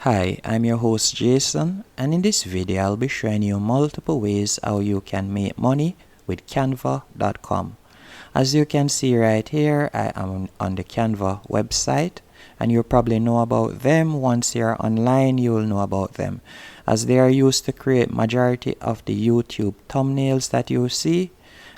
Hi, I'm your host Jason, and in this video I'll be showing you multiple ways how you can make money with Canva.com. As you can see right here, I am on the Canva website, and you probably know about them. Once you're online, you will know about them, as they are used to create majority of the YouTube thumbnails that you see,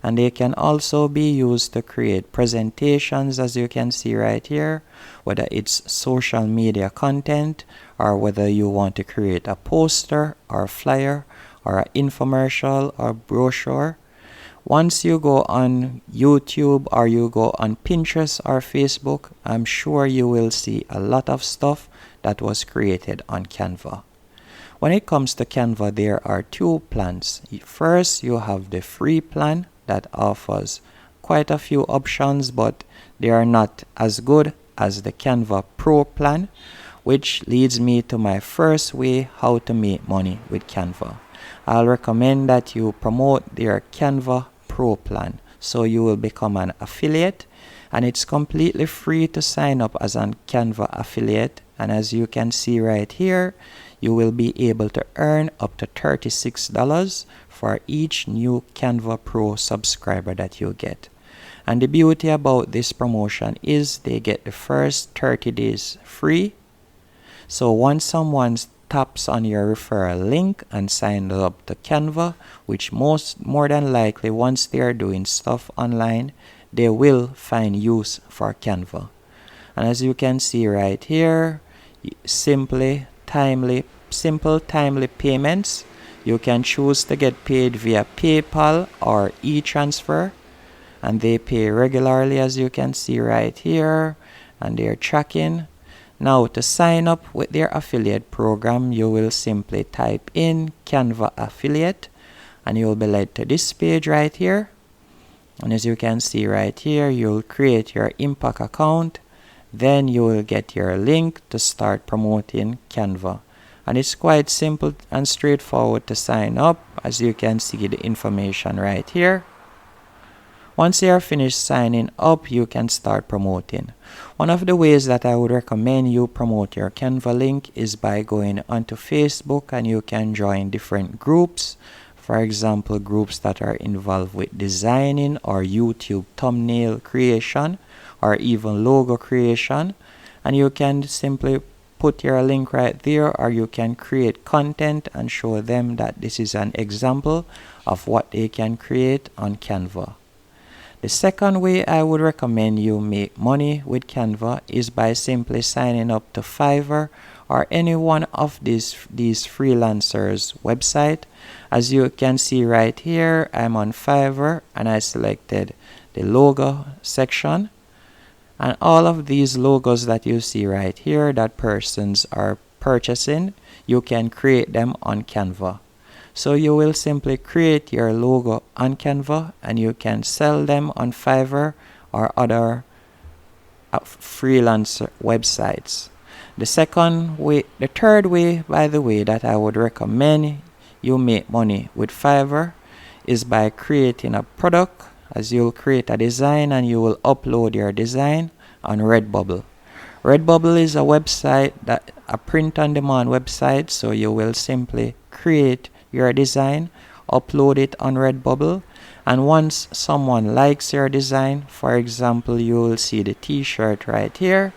and they can also be used to create presentations, as you can see right here, whether it's social media content or whether you want to create a poster or flyer or an infomercial or brochure. Once you go on YouTube or you go on Pinterest or Facebook, I'm sure you will see a lot of stuff that was created on Canva. When it comes to Canva, there are two plans. First, you have the free plan that offers quite a few options, but they are not as good as the Canva Pro plan, which leads me to my first way how to make money with Canva. I'll recommend that you promote their Canva Pro plan, so you will become an affiliate, and it's completely free to sign up as a Canva affiliate. And as you can see right here, you will be able to earn up to $36 for each new Canva Pro subscriber that you get. And the beauty about this promotion is they get the first 30 days free. So once someone taps on your referral link and signs up to Canva, which more than likely once they are doing stuff online, they will find use for Canva. And as you can see right here, simple timely payments. You can choose to get paid via PayPal or e-transfer, and they pay regularly, as you can see right here, and they're tracking. Now, to sign up with their affiliate program, you will simply type in Canva affiliate, and you will be led to this page right here. And as you can see right here, you'll create your impact account. Then you will get your link to start promoting Canva. And it's quite simple and straightforward to sign up, as you can see the information right here. Once you are finished signing up, you can start promoting. One of the ways that I would recommend you promote your Canva link is by going onto Facebook, and you can join different groups. For example, groups that are involved with designing or YouTube thumbnail creation or even logo creation. And you can simply put your link right there, or you can create content and show them that this is an example of what they can create on Canva. The second way I would recommend you make money with Canva is by simply signing up to Fiverr or any one of these freelancers' website. As you can see right here, I'm on Fiverr and I selected the logo section. And all of these logos that you see right here that persons are purchasing, you can create them on Canva. So you will simply create your logo on Canva, and you can sell them on Fiverr or other freelancer websites. The third way, by the way, that I would recommend you make money with Fiverr is by creating a product. As you'll create a design and you will upload your design on Redbubble. Redbubble is a website, a print-on-demand website, so you will simply create your design, upload it on Redbubble, and once someone likes your design, for example, you will see the t-shirt right here,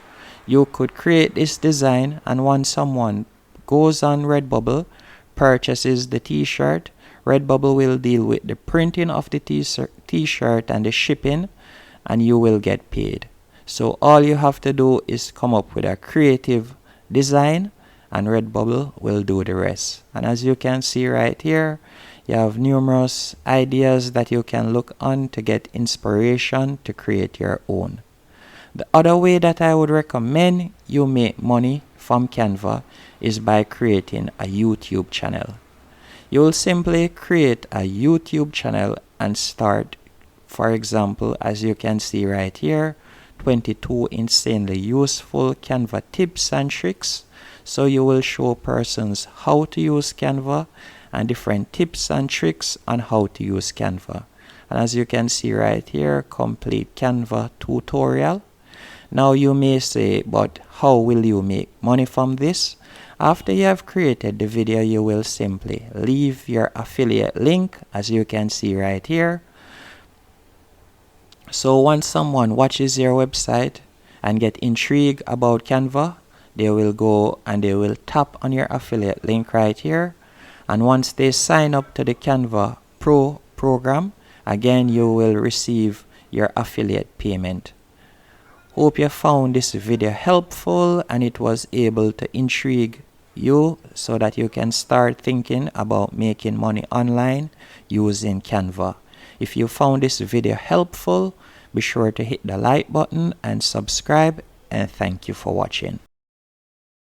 you could create this design, and once someone goes on Redbubble, purchases the t-shirt, Redbubble will deal with the printing of the t-shirt and the shipping, and you will get paid. So all you have to do is come up with a creative design, and Redbubble will do the rest. And as you can see right here, you have numerous ideas that you can look on to get inspiration to create your own. The other way that I would recommend you make money from Canva is by creating a YouTube channel. You will simply create a YouTube channel and start, for example, as you can see right here, 22 insanely useful Canva tips and tricks. So you will show persons how to use Canva and different tips and tricks on how to use Canva. And as you can see right here, complete Canva tutorial. Now you may say, but how will you make money from this? After you have created the video, you will simply leave your affiliate link, as you can see right here. So once someone watches your website and get intrigued about Canva, they will go and they will tap on your affiliate link right here. And once they sign up to the Canva Pro program, again you will receive your affiliate payment. Hope you found this video helpful and it was able to intrigue you so that you can start thinking about making money online using Canva. If you found this video helpful, be sure to hit the like button and subscribe, and thank you for watching.